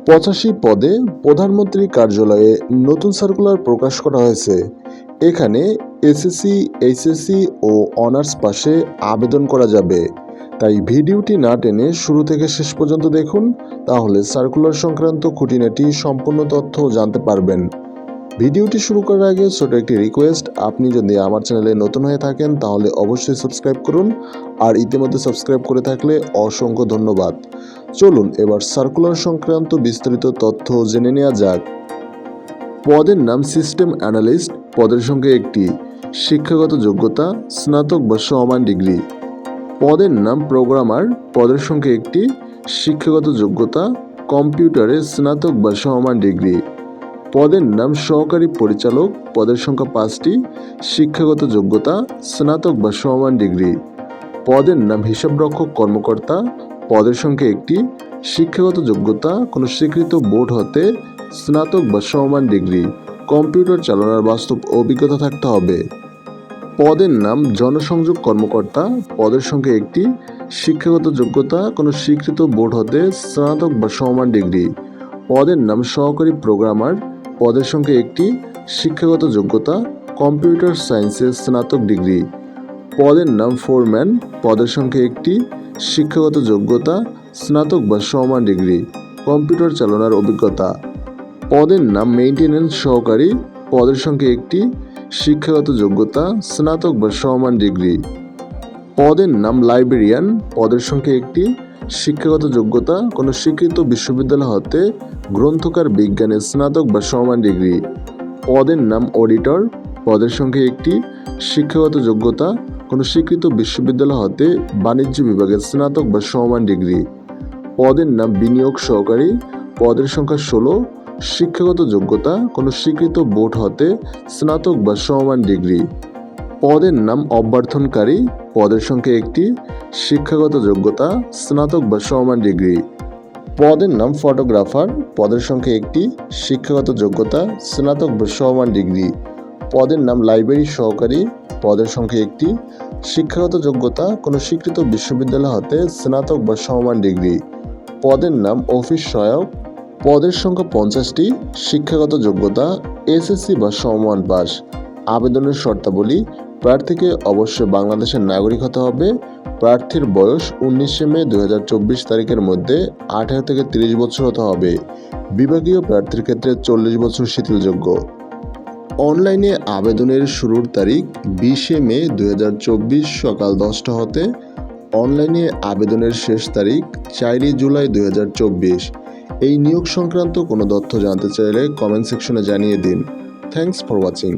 85 পদে প্রধানমন্ত্রী কার্যালয়ে নতুন সার্কুলার প্রকাশ করা হয়েছে। এখানে এসএসসি, এইচএসসি ও অনার্স পাশে আবেদন করা যাবে। তাই ভিডিওটি না টেনে শুরু থেকে শেষ পর্যন্ত দেখুন, তাহলে সার্কুলার সংক্রান্ত খুঁটিনাটি সম্পূর্ণ তথ্য জানতে পারবেন। ভিডিওটি শুরু করার আগে ছোট একটি রিকোয়েস্ট, আপনি যদি আমার চ্যানেলে নতুন হয়ে থাকেন তাহলে অবশ্যই সাবস্ক্রাইব করুন, আর ইতিমধ্যে সাবস্ক্রাইব করে থাকলে অসংখ্য ধন্যবাদ। চলুন এবার সার্কুলার সংক্রান্ত বিস্তারিত তথ্য জেনে নেওয়া যাক। পদের নাম সিস্টেম অ্যানালিস্ট, পদের সংখ্যা একটি, শিক্ষাগত যোগ্যতা স্নাতক বা সমান ডিগ্রি। পদের নাম প্রোগ্রামার, পদের সংখ্যা একটি, শিক্ষাগত যোগ্যতা কম্পিউটারে স্নাতক বা সমান ডিগ্রি। পদের নাম সহকারী পরিচালক, পদের সংখ্যা 5টি, শিক্ষাগত যোগ্যতা স্নাতক বা সমান ডিগ্রি। পদের নাম হিসাবরক্ষক কর্মকর্তা, পদের সংখ্যা একটি, শিক্ষাগত যোগ্যতা কোনো স্বীকৃত বোর্ড হতে স্নাতক বা সমান ডিগ্রি, কম্পিউটার চালানোর বাস্তব অভিজ্ঞতা থাকতে হবে। পদের নাম জনসংযোগ কর্মকর্তা, পদের সংখ্যা একটি, শিক্ষাগত যোগ্যতা কোনো স্বীকৃত বোর্ড হতে স্নাতক বা সমান ডিগ্রি। পদের নাম সহকারী প্রোগ্রামার, পদের সংখ্যা একটি, শিক্ষাগত যোগ্যতা কম্পিউটার সায়েন্সে স্নাতক ডিগ্রি। পদের নাম ফোরম্যান, পদের সংখ্যা একটি, শিক্ষাগত যোগ্যতা স্নাতক বা সমান ডিগ্রি, কম্পিউটার চালানোর অভিজ্ঞতা। পদের নাম মেইনটেন্যান্স সহকারী, পদের সংখ্যা একটি, শিক্ষাগত যোগ্যতা স্নাতক বা সমান ডিগ্রি। পদের নাম লাইব্রেরিয়ান, পদের সংখ্যা একটি, শিক্ষাগত যোগ্যতা কোনো স্বীকৃত বিশ্ববিদ্যালয় হতে গ্রন্থকার বিজ্ঞানে স্নাতক বা সমান ডিগ্রি। পদের নাম অডিটর, পদের সংখ্যা একটি, শিক্ষাগত যোগ্যতা কোনো স্বীকৃত বিশ্ববিদ্যালয় হতে বাণিজ্য বিভাগে স্নাতক বা সমান ডিগ্রি। পদের নাম বিনিয়োগ সহকারী, পদের সংখ্যা 16, শিক্ষাগত যোগ্যতা কোনো স্বীকৃত বোর্ড হতে স্নাতক বা সমান ডিগ্রি। পদের নাম অভ্যর্থনকারী, পদের সংখ্যা একটি, শিক্ষাগত যোগ্যতা স্নাতক বা সমান ডিগ্রি। পদের নাম ফটোগ্রাফার, পদের সংখ্যা একটি, শিক্ষাগত যোগ্যতা স্নাতক বা সমান ডিগ্রি। পদের নাম লাইব্রেরি সহকারী, পদের সংখ্যা একটি, শিক্ষাগত যোগ্যতা কোনো স্বীকৃত বিশ্ববিদ্যালয় হতে স্নাতক বা সমান ডিগ্রি। পদের নাম অফিস সহায়ক, পদের সংখ্যা 50টি, শিক্ষাগত যোগ্যতা এসএসসি বা সমমান পাস। আবেদনের শর্তাবলী, প্রার্থীকে অবশ্যই বাংলাদেশের নাগরিক হতে হবে। প্রার্থীর বয়স 19 মে 2024 তারিখের মধ্যে 18 থেকে 30 বছর হতে হবে। বিভাগীয় প্রার্থীর ক্ষেত্রে 40 বছর শিথিলযোগ্য। অনলাইনে আবেদনের শুরুর তারিখ 20 মে 2024 সকাল 10টা হতে অনলাইনে আবেদনের শেষ তারিখ 4 জুলাই 2024। এই নিয়োগ সংক্রান্ত কোনো তথ্য জানতে চাইলে কমেন্ট সেকশনে জানিয়ে দিন। Thanks for watching.